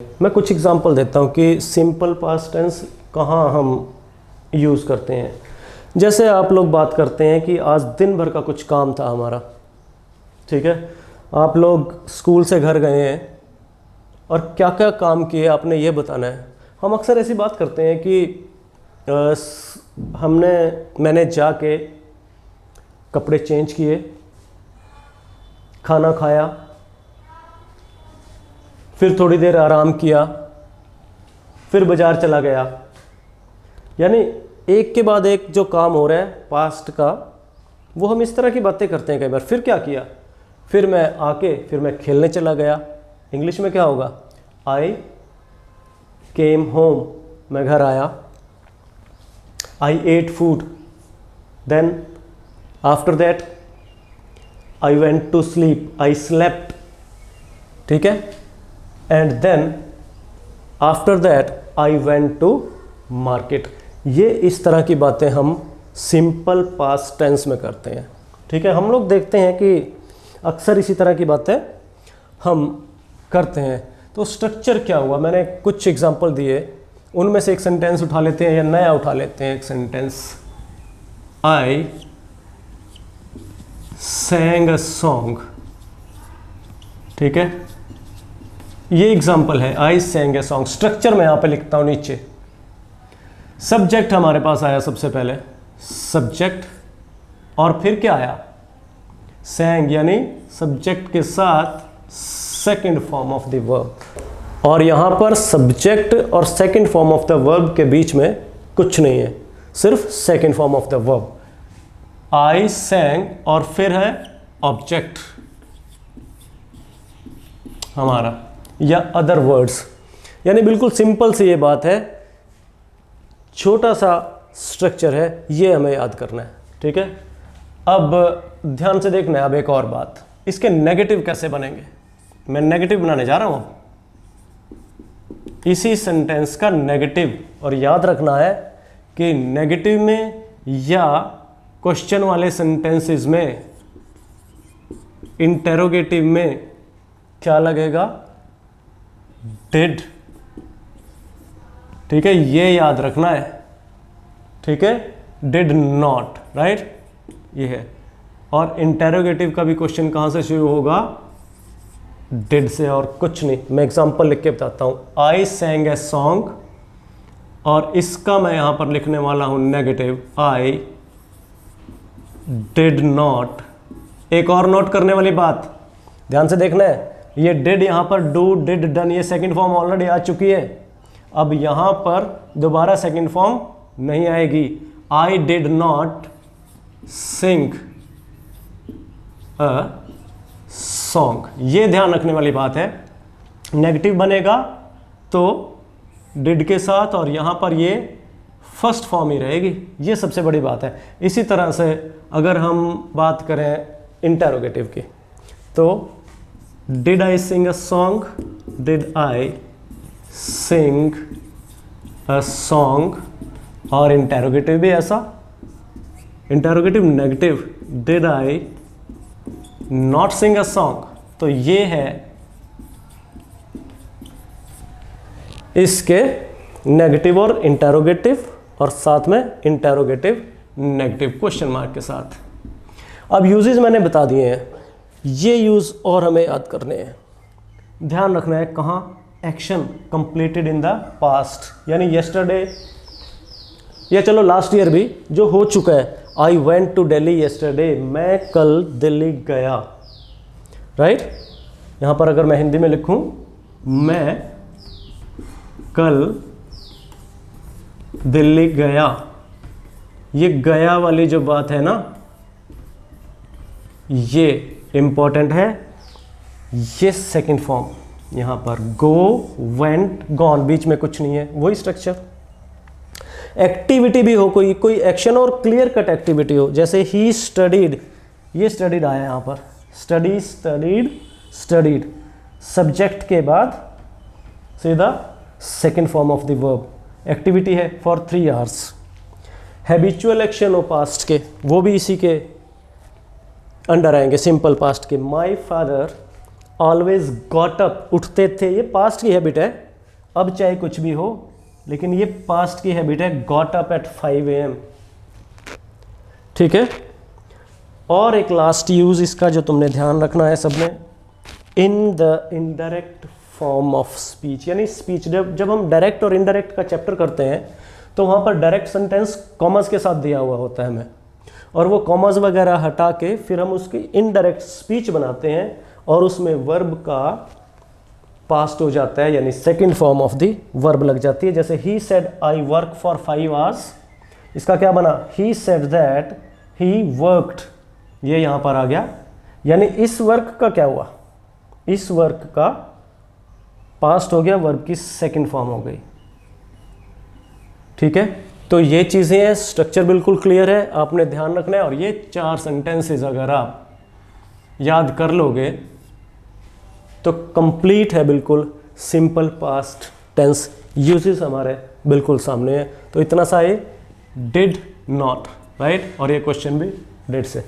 मैं कुछ एग्जांपल देता हूँ कि सिंपल पास्ट टेंस कहाँ हम यूज़ करते हैं। जैसे आप लोग बात करते हैं कि आज दिन भर का कुछ काम था हमारा, ठीक है। आप लोग स्कूल से घर गए हैं और क्या क्या काम किए आपने ये बताना है। हम अक्सर ऐसी बात करते हैं कि मैंने जाके कपड़े चेंज किए, खाना खाया, फिर थोड़ी देर आराम किया, फिर बाज़ार चला गया। यानी एक के बाद एक जो काम हो रहा है पास्ट का, वो हम इस तरह की बातें करते हैं कई बार। फिर क्या किया, फिर मैं खेलने चला गया। इंग्लिश में क्या होगा, आई केम होम, मैं घर आया। I ate food, then after that I went to sleep, I slept, ठीक है। And then after that I went to market. ये इस तरह की बातें हम सिंपल पास्ट टेंस में करते हैं, ठीक है। हम लोग देखते हैं कि अक्सर इसी तरह की बातें हम करते हैं। तो स्ट्रक्चर क्या हुआ, मैंने कुछ एग्जांपल दिए, उनमें से एक सेंटेंस उठा लेते हैं या नया उठा लेते हैं एक sentence. I sang a song, ठीक है। ये एग्जाम्पल है, आई sang a song। स्ट्रक्चर मैं यहाँ पे लिखता हूँ नीचे। सब्जेक्ट हमारे पास आया सबसे पहले, सब्जेक्ट, और फिर क्या आया, sang, यानी सब्जेक्ट के साथ second form of the verb. और यहाँ पर सब्जेक्ट और second form of the verb के बीच में कुछ नहीं है, सिर्फ second form of the verb. I sang और फिर है ऑब्जेक्ट हमारा या अदर वर्ड्स। यानी बिल्कुल सिंपल सी ये बात है, छोटा सा स्ट्रक्चर है, ये हमें याद करना है, ठीक है। अब ध्यान से देखना है। अब एक और बात, इसके नेगेटिव कैसे बनेंगे, मैं नेगेटिव बनाने जा रहा हूं इसी सेंटेंस का नेगेटिव। और याद रखना है कि नेगेटिव में या क्वेश्चन वाले सेंटेंसेस में, इंटेरोगेटिव में क्या लगेगा, डिड, ठीक है। ये याद रखना है, ठीक है। डिड नॉट, राइट, ये है। और इंटेरोगेटिव का भी क्वेश्चन कहां से शुरू होगा, डिड से, और कुछ नहीं। मैं एग्जांपल लिख के बताता हूं। आई sang a song, और इसका मैं यहां पर लिखने वाला हूं नेगेटिव, आई डिड नॉट। एक और नोट करने वाली बात, ध्यान से देखना है, ये डिड यहाँ पर डू, डिड, डन, ये सेकंड फॉर्म ऑलरेडी आ चुकी है। अब यहाँ पर दोबारा सेकंड फॉर्म नहीं आएगी। I did not sing a song, ये ध्यान रखने वाली बात है। नेगेटिव बनेगा तो डिड के साथ, और यहाँ पर ये फर्स्ट फॉर्म ही रहेगी, ये सबसे बड़ी बात है। इसी तरह से अगर हम बात करें इंटेरोगेटिव की, तो did I sing a song, did I sing a song, और इंटेरोगेटिव भी ऐसा, interrogative negative, did I not sing a song. तो ये है इसके नेगेटिव और इंटेरोगेटिव, और साथ में इंटेरोगेटिव नेगेटिव क्वेश्चन मार्क के साथ। अब यूजेस मैंने बता दिए हैं, ये यूज़ और हमें याद करने हैं। ध्यान रखना है कहाँ, action completed in the past, यानी येस्टरडे, या चलो लास्ट ईयर भी जो हो चुका है। I went to Delhi yesterday, मैं कल दिल्ली गया, राइट। यहाँ पर अगर मैं हिंदी में लिखूँ, मैं कल दिल्ली गया, ये गया वाली जो बात है ना, ये इंपॉर्टेंट है। ये सेकंड फॉर्म यहाँ पर, गो, वेंट, गॉन, बीच में कुछ नहीं है, वही स्ट्रक्चर। एक्टिविटी भी हो, कोई एक्शन और क्लियर कट एक्टिविटी हो, जैसे ही स्टडीड, ये स्टडीड आया यहाँ पर, स्टडी, स्टडीड, स्टडीड, सब्जेक्ट के बाद सीधा second form of the verb. Activity है फॉर 3 आवर्स। हैबिचुअल एक्शन हो पास्ट के, वो भी इसी के अंडर आएंगे, सिंपल पास्ट के। My father always got up, उठते थे, ये पास्ट की हैबिट है, अब चाहे कुछ भी हो, लेकिन ये पास्ट की हैबिट है, गॉट अप एट 5 AM। ठीक है। और एक लास्ट यूज इसका जो तुमने ध्यान रखना है सबने, in the indirect form of speech, यानी स्पीच जब हम डायरेक्ट और इनडायरेक्ट का चैप्टर करते हैं तो वहाँ पर डायरेक्ट सेंटेंस कॉमर्स के साथ दिया हुआ होता है हमें, और वो कॉमर्स वगैरह हटा के फिर हम उसकी इनडायरेक्ट स्पीच बनाते हैं और उसमें वर्ब का पास्ट हो जाता है, यानी second form of the verb लग जाती है। जैसे he said I work for 5 hours, इसका क्या बना, he said that he worked, ये यहाँ पर आ गया, यानी इस वर्क का क्या हुआ, इस वर्क का पास्ट हो गया, वर्ब की सेकंड फॉर्म हो गई। ठीक है, तो ये चीज़ें हैं, स्ट्रक्चर बिल्कुल क्लियर है, आपने ध्यान रखना है। और ये 4 सेंटेंसेस अगर आप याद कर लोगे तो कंप्लीट है, बिल्कुल सिंपल पास्ट टेंस यूजेस हमारे बिल्कुल सामने है। तो इतना सा ये डिड नॉट, राइट, और ये क्वेश्चन भी डिड से।